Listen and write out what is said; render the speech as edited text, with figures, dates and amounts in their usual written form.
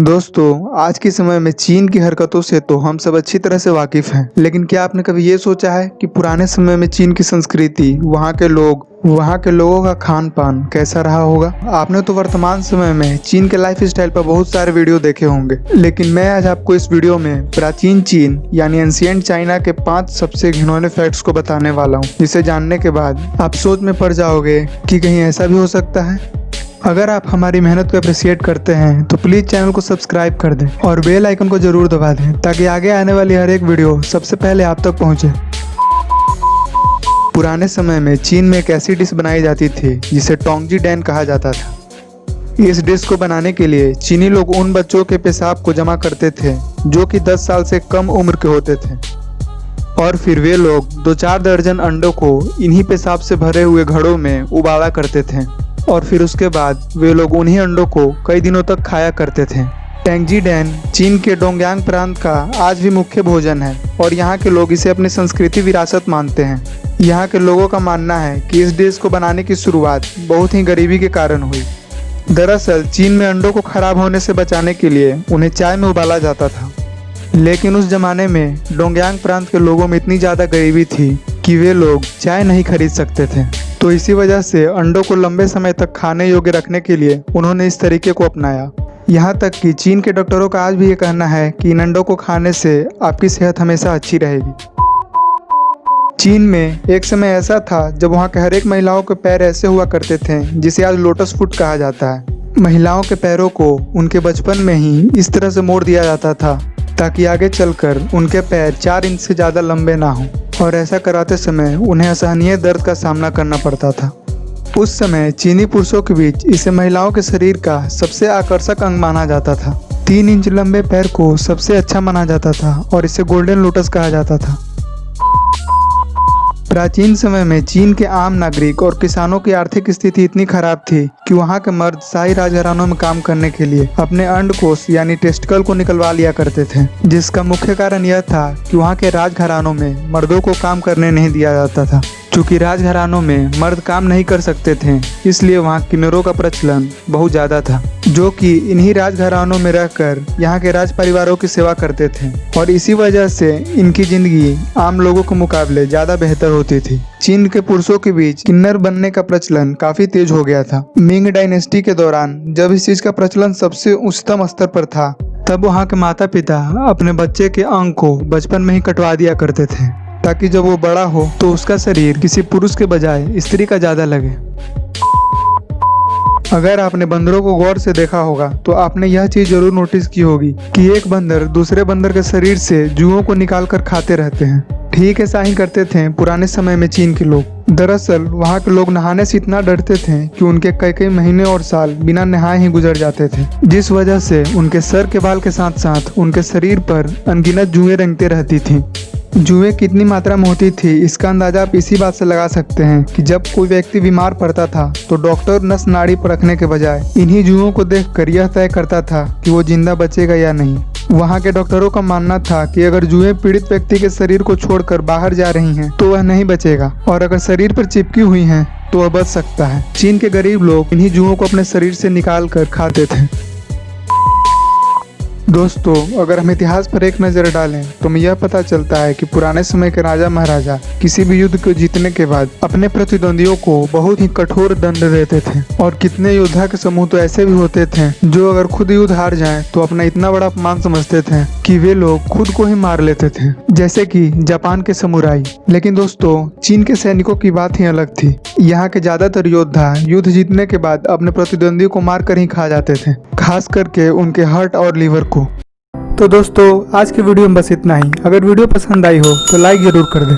दोस्तों, आज के समय में चीन की हरकतों से तो हम सब अच्छी तरह से वाकिफ हैं, लेकिन क्या आपने कभी ये सोचा है कि पुराने समय में चीन की संस्कृति, वहाँ के लोगों का खान पान कैसा रहा होगा। आपने तो वर्तमान समय में चीन के लाइफ स्टाइल पर बहुत सारे वीडियो देखे होंगे, लेकिन मैं आज आपको इस वीडियो में प्राचीन चीन यानी एंशिएंट चाइना के 5 सबसे घिनौने फैक्ट्स को बताने वाला हूँ, जिसे जानने के बाद आप सोच में पड़ जाओगे कि कहीं ऐसा भी हो सकता है। अगर आप हमारी मेहनत को अप्रिशिएट करते हैं तो प्लीज़ चैनल को सब्सक्राइब कर दें और बेल आइकन को जरूर दबा दें ताकि आगे आने वाली हर एक वीडियो सबसे पहले आप तक पहुंचे। पुराने समय में चीन में एक ऐसी डिश बनाई जाती थी जिसे टोंगजी डैन कहा जाता था। इस डिश को बनाने के लिए चीनी लोग उन बच्चों के पेशाब को जमा करते थे जो कि 10 साल से कम उम्र के होते थे, और फिर वे लोग 2-4 दर्जन अंडों को इन्हीं पेशाब से भरे हुए घड़ों में उबाला करते थे और फिर उसके बाद वे लोग उन्हीं अंडों को कई दिनों तक खाया करते थे। टोंगजी डैन चीन के डोंगयांग प्रांत का आज भी मुख्य भोजन है और यहाँ के लोग इसे अपनी संस्कृति विरासत मानते हैं। यहाँ के लोगों का मानना है कि इस डिश को बनाने की शुरुआत बहुत ही गरीबी के कारण हुई। दरअसल चीन में अंडों को खराब होने से बचाने के लिए उन्हें चाय में उबाला जाता था, लेकिन उस जमाने में डोंगयांग प्रांत के लोगों में इतनी ज़्यादा गरीबी थी कि वे लोग चाय नहीं खरीद सकते थे, तो इसी वजह से अंडों को लंबे समय तक खाने योग्य रखने के लिए उन्होंने इस तरीके को अपनाया। यहाँ तक कि चीन के डॉक्टरों का आज भी ये कहना है कि इन अंडों को खाने से आपकी सेहत हमेशा अच्छी रहेगी। चीन में एक समय ऐसा था जब वहाँ के हर एक महिलाओं के पैर ऐसे हुआ करते थे जिसे आज लोटस फुट कहा जाता है। महिलाओं के पैरों को उनके बचपन में ही इस तरह से मोड़ दिया जाता था ताकि आगे चलकर उनके पैर 4 इंच से ज़्यादा लंबे ना हों, और ऐसा कराते समय उन्हें असहनीय दर्द का सामना करना पड़ता था। उस समय चीनी पुरुषों के बीच इसे महिलाओं के शरीर का सबसे आकर्षक अंग माना जाता था। 3 इंच लंबे पैर को सबसे अच्छा माना जाता था और इसे गोल्डन लोटस कहा जाता था। प्राचीन समय में चीन के आम नागरिक और किसानों की आर्थिक स्थिति इतनी खराब थी कि वहाँ के मर्द शाही राजघरानों में काम करने के लिए अपने अंडकोश यानी टेस्टिकल को निकलवा लिया करते थे, जिसका मुख्य कारण यह था कि वहाँ के राजघरानों में मर्दों को काम करने नहीं दिया जाता था। चूँकि राजघरानों में मर्द काम नहीं कर सकते थे, इसलिए वहाँ किन्नरों का प्रचलन बहुत ज़्यादा था, जो कि इन्हीं राजघरानों में रहकर यहाँ के राज परिवारों की सेवा करते थे, और इसी वजह से इनकी जिंदगी आम लोगों के मुकाबले ज़्यादा बेहतर होती थी। चीन के पुरुषों के बीच किन्नर बनने का प्रचलन काफी तेज हो गया था। मिंग डायनेस्टी के दौरान जब इस चीज का प्रचलन सबसे उच्चतम स्तर पर था, तब वहाँ के माता पिता अपने बच्चे के अंग को बचपन में ही कटवा दिया करते थे ताकि जब वो बड़ा हो तो उसका शरीर किसी पुरुष के बजाय स्त्री का ज्यादा लगे। अगर आपने बंदरों को गौर से देखा होगा तो आपने यह चीज जरूर नोटिस की होगी कि एक बंदर दूसरे बंदर के शरीर से जुओं को निकाल कर खाते रहते हैं। ठीक ऐसा ही करते थे पुराने समय में चीन के लोग। दरअसल वहाँ के लोग नहाने से इतना डरते थे कि उनके कई महीने और साल बिना नहाए ही गुजर जाते थे, जिस वजह से उनके सर के बाल के साथ साथ उनके शरीर पर अनगिनत जुएं रेंगते रहती थी। जुएं कितनी मात्रा में होती थी इसका अंदाजा आप इसी बात से लगा सकते हैं कि जब कोई व्यक्ति बीमार पड़ता था तो डॉक्टर नस नाड़ी पर रखने के बजाय इन्हीं जुओं को देखकर यह तय करता था कि वो जिंदा बचेगा या नहीं। वहाँ के डॉक्टरों का मानना था कि अगर जुएं पीड़ित व्यक्ति के शरीर को छोड़कर बाहर जा रही हैं तो वह नहीं बचेगा, और अगर शरीर पर चिपकी हुई हैं तो वह बच सकता है। चीन के गरीब लोग इन्हीं जुओं को अपने शरीर से निकाल कर खाते थे। दोस्तों, अगर हम इतिहास पर एक नज़र डालें तो हमें यह पता चलता है कि पुराने समय के राजा महाराजा किसी भी युद्ध को जीतने के बाद अपने प्रतिद्वंदियों को बहुत ही कठोर दंड देते थे, और कितने योद्धा के समूह तो ऐसे भी होते थे जो अगर खुद युद्ध हार जाएं तो अपना इतना बड़ा अपमान समझते थे कि वे लोग खुद को ही मार लेते थे, जैसे कि जापान के समुराई। लेकिन दोस्तों, चीन के सैनिकों की बात ही अलग थी। यहाँ के ज्यादातर योद्धा युद्ध जीतने के बाद अपने प्रतिद्वंदी को मार कर ही खा जाते थे, खास करके उनके हार्ट और लीवर को। तो दोस्तों, आज की वीडियो में बस इतना ही। अगर वीडियो पसंद आई हो तो लाइक जरूर कर दें।